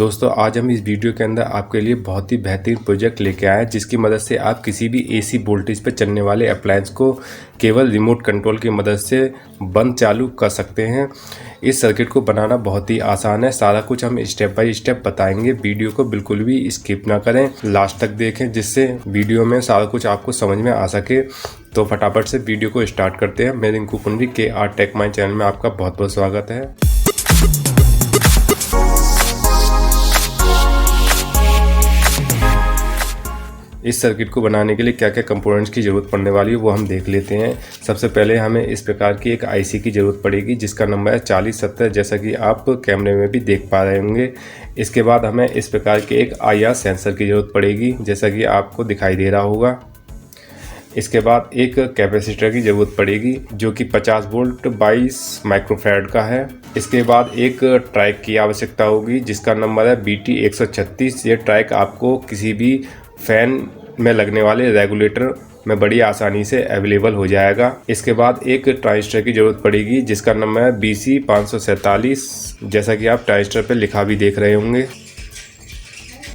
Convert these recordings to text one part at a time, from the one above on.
दोस्तों आज हम इस वीडियो के अंदर आपके लिए बहुत ही बेहतरीन प्रोजेक्ट लेके आए हैं जिसकी मदद से आप किसी भी एसी वोल्टेज पर चलने वाले अप्लायंस को केवल रिमोट कंट्रोल की मदद से बंद चालू कर सकते हैं। इस सर्किट को बनाना बहुत ही आसान है। सारा कुछ हम स्टेप बाय स्टेप बताएंगे। वीडियो को बिल्कुल भी स्किप ना करें, लास्ट तक देखें जिससे वीडियो में सारा कुछ आपको समझ में आ सके। तो फटाफट से वीडियो को स्टार्ट करते हैं। मैं Rinku Kundri KR tech my channel में आपका बहुत बहुत स्वागत है। इस सर्किट को बनाने के लिए क्या क्या कंपोनेंट्स की ज़रूरत पड़ने वाली है वो हम देख लेते हैं। सबसे पहले हमें इस प्रकार की एक आईसी की ज़रूरत पड़ेगी जिसका नंबर है 4070, जैसा कि आप कैमरे में भी देख पा रहे होंगे। इसके बाद हमें इस प्रकार के एक IR सेंसर की ज़रूरत पड़ेगी जैसा कि आपको दिखाई दे रहा होगा। इसके बाद एक कैपेसिटर की ज़रूरत पड़ेगी जो कि 50 वोल्ट 22 माइक्रोफैराड का है। इसके बाद एक ट्रैक की आवश्यकता होगी जिसका नंबर है BT 136। ये ट्रैक आपको किसी भी फैन में लगने वाले रेगुलेटर में बड़ी आसानी से अवेलेबल हो जाएगा। इसके बाद एक ट्रांजिस्टर की ज़रूरत पड़ेगी जिसका नंबर है BC 547, जैसा कि आप ट्रांजिस्टर पर लिखा भी देख रहे होंगे।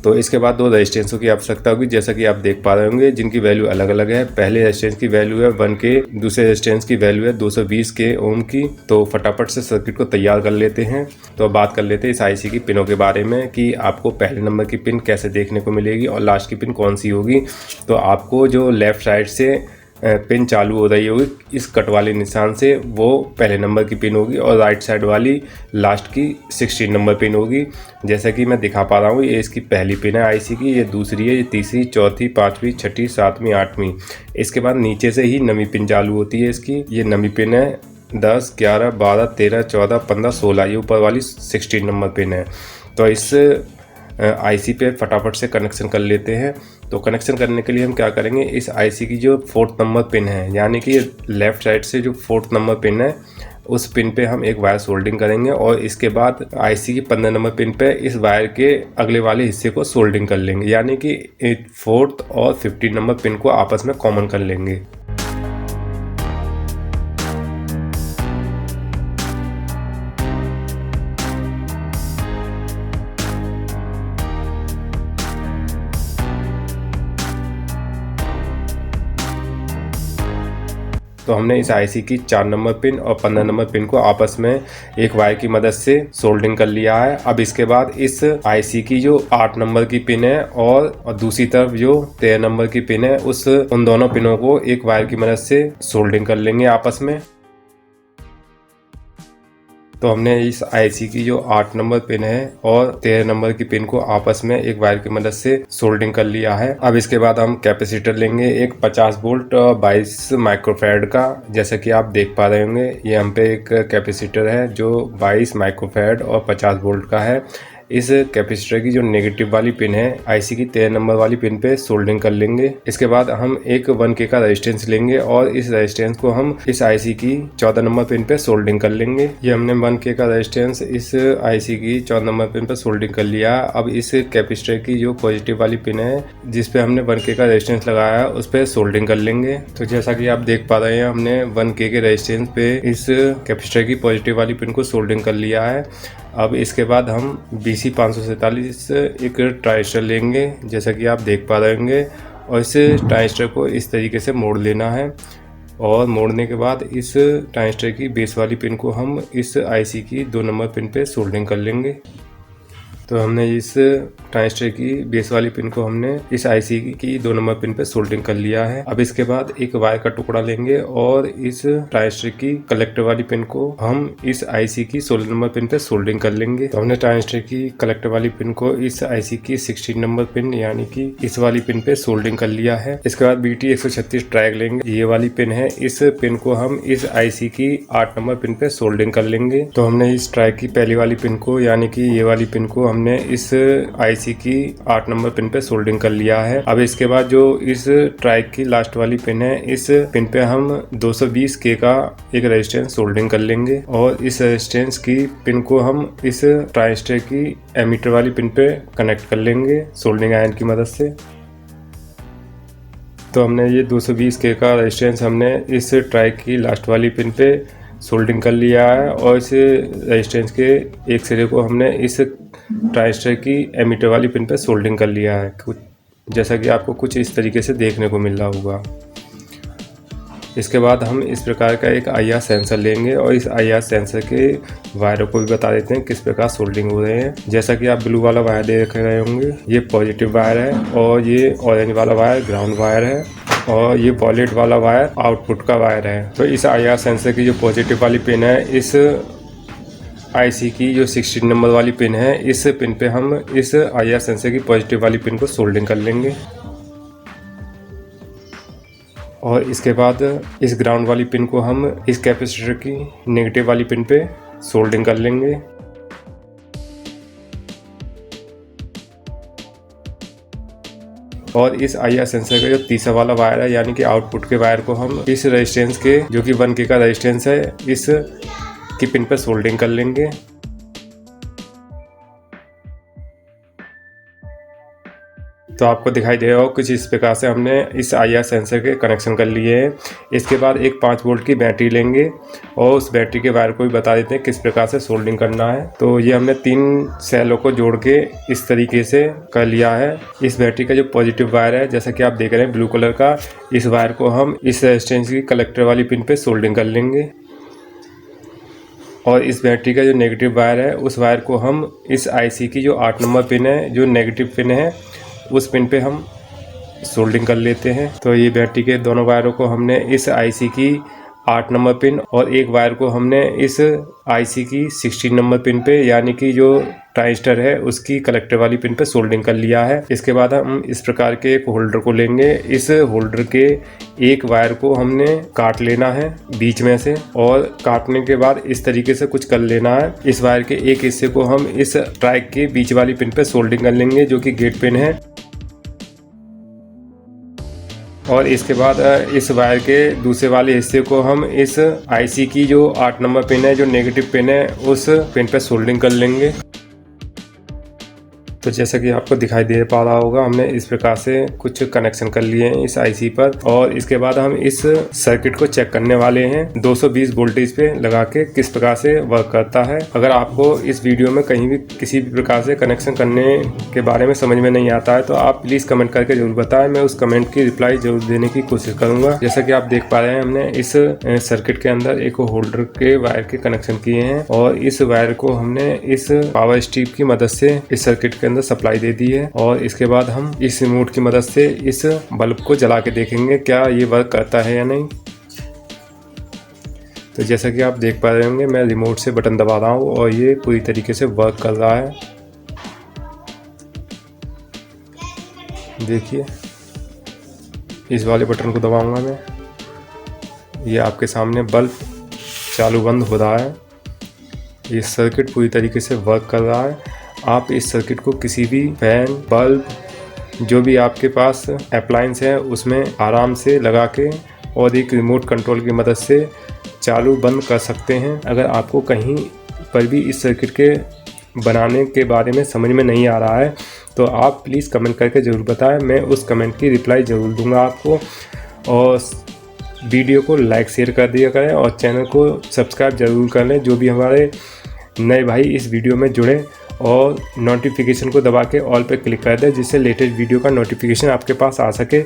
तो इसके बाद दो रेजिस्टेंसों की आवश्यकता होगी जैसा कि आप देख पा रहे होंगे, जिनकी वैल्यू अलग अलग है। पहले रेजिस्टेंस की वैल्यू है 1K, दूसरे रेजिस्टेंस की वैल्यू है 220K ओम की। तो फटाफट से सर्किट को तैयार कर लेते हैं। तो अब बात कर लेते हैं इस आईसी की पिनों के बारे में कि आपको पहले नंबर की पिन कैसे देखने को मिलेगी और लास्ट की पिन कौन सी होगी। तो आपको जो लेफ्ट साइड से पिन चालू हो रही होगी इस कट वाले निशान से, वो पहले नंबर की पिन होगी और राइट साइड वाली लास्ट की 16 नंबर पिन होगी। जैसा कि मैं दिखा पा रहा हूँ, ये इसकी पहली पिन है आईसी की, ये दूसरी है, ये तीसरी, चौथी, पाँचवीं, छठी, सातवीं, आठवीं। इसके बाद नीचे से ही नवी पिन चालू होती है इसकी। ये नवी पिन है 10, 11, 12, 13, 14, 15, 16, ये ऊपर वाली 16 नंबर पिन है। तो इस आईसी पे फटाफट से कनेक्शन कर लेते हैं। तो कनेक्शन करने के लिए हम क्या करेंगे, इस आईसी की जो 4th नंबर पिन है यानी कि लेफ़्ट साइड से जो 4th नंबर पिन है उस पिन पे हम एक वायर सोल्डिंग करेंगे और इसके बाद आईसी की 15 नंबर पिन पे इस वायर के अगले वाले हिस्से को सोल्डिंग कर लेंगे, यानी कि 4th और 15 नंबर पिन को आपस में कॉमन कर लेंगे। तो हमने इस आईसी की 4 नंबर पिन और 15 नंबर पिन को आपस में एक वायर की मदद से सोल्डिंग कर लिया है। अब इसके बाद इस आईसी की जो 8 नंबर की पिन है और दूसरी तरफ जो 13 नंबर की पिन है उन दोनों पिनों को एक वायर की मदद से सोल्डिंग कर लेंगे आपस में। तो हमने इस आईसी की जो 8 नंबर पिन है और 13 नंबर की पिन को आपस में एक वायर की मदद से सोल्डिंग कर लिया है। अब इसके बाद हम कैपेसिटर लेंगे एक 50 वोल्ट 22 माइक्रोफैराड का, जैसा कि आप देख पा रहे होंगे। ये हम पे एक कैपेसिटर है जो 22 माइक्रोफैराड और 50 वोल्ट का है। इस कैपेसिटर की जो नेगेटिव वाली पिन है आईसी की 13 नंबर वाली पिन पे सोल्डिंग कर लेंगे। इसके बाद हम एक 1K का रेजिस्टेंस लेंगे और इस रेजिस्टेंस को हम इस आईसी की 14 नंबर पिन पे सोल्डिंग कर लेंगे। ये हमने 1K का रेजिस्टेंस इस आईसी की 14 नंबर पिन पे सोल्डिंग कर लिया। अब इस कैपेसिटर की जो पॉजिटिव वाली पिन है जिस पे हमने 1K का रेजिस्टेंस लगाया है उस पर सोल्डिंग कर लेंगे। तो जैसा कि आप देख पा रहे हैं, हमने 1K के रेजिस्टेंस पे इस कैपेसिटर की पॉजिटिव वाली पिन को सोल्डिंग कर लिया है। अब इसके बाद हम BC 547 एक ट्रांजिस्टर लेंगे जैसा कि आप देख पा रहे होंगे और इस ट्रांजिस्टर को इस तरीके से मोड़ लेना है और मोड़ने के बाद इस ट्रांजिस्टर की बेस वाली पिन को हम इस आईसी की 2 नंबर पिन पे सोल्डिंग कर लेंगे। तो हमने इस ट्रांजिस्टर की बेस वाली पिन को हमने इस आईसी की 2 नंबर पिन पे सोल्डिंग कर लिया है। अब इसके बाद एक वायर का टुकड़ा लेंगे और इस ट्रांजिस्टर की कलेक्टर वाली पिन को हम इस आईसी की 16 नंबर पिन पे सोल्डिंग कर लेंगे। तो हमने ट्रांजिस्टर की कलेक्टर वाली पिन को इस आईसी की 16 नंबर पिन यानी कि इस वाली पिन पे सोल्डिंग कर लिया है। इसके बाद BT 136 ट्रैक लेंगे, ये वाली पिन है, इस पिन को हम इस आईसी की 8 नंबर पिन पे सोल्डिंग कर लेंगे। तो हमने इस ट्रैक की पहली वाली पिन को यानी कि ये वाली पिन को हमने इस आईसी की 8 नंबर पिन पे सोल्डिंग कर लिया है। अब इसके बाद जो इस ट्रैक की लास्ट वाली पिन है इस पिन पे हम 220K का एक रेजिस्टेंस सोल्डिंग कर लेंगे और इस रेजिस्टेंस की पिन को हम इस ट्रांजिस्टर की एमीटर वाली पिन पे कनेक्ट कर लेंगे सोल्डिंग आयरन की मदद से। तो हमने ये 220K का रेजिस्टेंस हमने इस ट्रैक की लास्ट वाली पिन पे सोल्डिंग कर लिया है और इस रेजिस्टेंस के एक सिरे को हमने इस ट्रांजिस्टर की एमीटर वाली पिन पे सोल्डिंग कर लिया है, कुछ जैसा कि आपको कुछ इस तरीके से देखने को मिल रहा होगा। इसके बाद हम इस प्रकार का एक IR सेंसर लेंगे और इस IR सेंसर के वायरों को भी बता देते हैं किस प्रकार सोल्डिंग हो रहे हैं। जैसा कि आप ब्लू वाला वायर देख रहे होंगे, ये पॉजिटिव वायर है और ये ऑरेंज वाला वायर ग्राउंड वायर है और ये वॉलेट वाला वायर आउटपुट का वायर है। तो इस IR सेंसर की जो पॉजिटिव वाली पिन है, इस IC की जो 16 नंबर वाली पिन है, इस पिन पे हम इस IR सेंसर की पॉजिटिव वाली पिन को सोल्डिंग कर लेंगे और इसके बाद इस ग्राउंड वाली पिन को हम इस कैपेसिटर की नेगेटिव वाली पिन पे सोल्डिंग कर लेंगे। और इस IR सेंसर का जो तीसरा वाला वायर है, यानी कि आउटपुट के वायर को हम इस रेजिस्टेंस के जो कि 1K का रेजिस्टेंस है, इस की पिन पर सोल्डिंग कर लेंगे। तो आपको दिखाई दे रहा हो कुछ इस प्रकार से हमने इस IR सेंसर के कनेक्शन कर लिए हैं। इसके बाद एक 5 वोल्ट की बैटरी लेंगे और उस बैटरी के वायर को भी बता देते हैं किस प्रकार से सोल्डिंग करना है। तो ये हमने 3 सेलों को जोड़ के इस तरीके से कर लिया है। इस बैटरी का जो पॉजिटिव वायर है, जैसा कि आप देख रहे हैं ब्लू कलर का, इस वायर को हम इस रेजिस्टेंस की कलेक्टर वाली पिन पे सोल्डिंग कर लेंगे और इस बैटरी का जो नेगेटिव वायर है, उस वायर को हम इस IC की जो 8 नंबर पिन है, जो नेगेटिव पिन है, उस पिन पे हम सोल्डिंग कर लेते हैं। तो ये बैटरी के दोनों वायरों को हमने इस IC की 8 नंबर पिन और एक वायर को हमने इस IC की 16 नंबर पिन पे, यानी कि जो ट्रांजिस्टर है उसकी कलेक्टर वाली पिन पे सोल्डिंग कर लिया है। इसके बाद हम इस प्रकार के एक होल्डर को लेंगे। इस होल्डर के एक वायर को हमने काट लेना है बीच में से और काटने के बाद इस तरीके से कुछ कर लेना है। इस वायर के एक हिस्से को हम इस ट्राइक के बीच वाली पिन पे सोल्डिंग कर लेंगे, जो कि गेट पिन है। और इसके बाद इस वायर के दूसरे वाले हिस्से को हम इस IC की जो 8 नंबर पिन है, जो नेगेटिव पिन है, उस पिन पे सोल्डिंग कर लेंगे। तो जैसा कि आपको दिखाई दे पा रहा होगा, हमने इस प्रकार से कुछ कनेक्शन कर लिए हैं इस IC पर। और इसके बाद हम इस सर्किट को चेक करने वाले हैं 220 वोल्टेज पे लगा के किस प्रकार से वर्क करता है। अगर आपको इस वीडियो में कहीं भी किसी भी प्रकार से कनेक्शन करने के बारे में समझ में नहीं आता है तो आप प्लीज़ कमेंट करके जरूर बताएं, मैं उस कमेंट की रिप्लाई जरूर देने की कोशिश करूँगा। जैसा कि आप देख पा रहे हैं, हमने इस सर्किट के अंदर एक होल्डर के वायर के कनेक्शन किए हैं और इस वायर को हमने इस पावर स्ट्रिप की मदद से इस सर्किट के सप्लाई दे दी है। और इसके बाद हम इस रिमोट की मदद से इस बल्ब को जला के देखेंगे क्या ये वर्क करता है या नहीं। तो जैसा कि आप देख पा रहे होंगे, मैं रिमोट से बटन दबा रहा हूँ और ये पूरी तरीके से वर्क कर रहा है। देखिए, इस वाले बटन को दबाऊंगा मैं, ये आपके सामने बल्ब चालू बंद हो रहा है। ये सर्किट पूरी तरीके से वर्क कर रहा है। आप इस सर्किट को किसी भी फैन, बल्ब, जो भी आपके पास अप्लायंस है उसमें आराम से लगा के और एक रिमोट कंट्रोल की मदद से चालू बंद कर सकते हैं। अगर आपको कहीं पर भी इस सर्किट के बनाने के बारे में समझ में नहीं आ रहा है तो आप प्लीज़ कमेंट करके ज़रूर बताएं, मैं उस कमेंट की रिप्लाई ज़रूर दूंगा आपको। और वीडियो को लाइक शेयर कर दिया करें और चैनल को सब्सक्राइब ज़रूर कर लें, जो भी हमारे नए भाई इस वीडियो में जुड़े, और नोटिफिकेशन को दबा के ऑल पे क्लिक कर दें, जिससे लेटेस्ट वीडियो का नोटिफिकेशन आपके पास आ सके।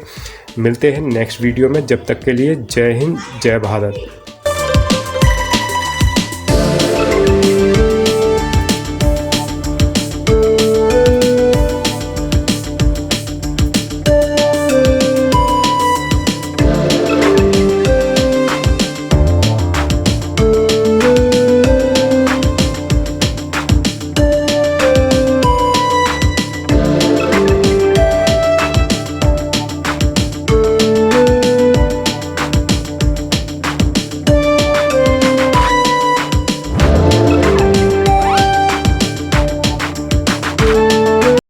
मिलते हैं नेक्स्ट वीडियो में, जब तक के लिए जय हिंद, जय भारत।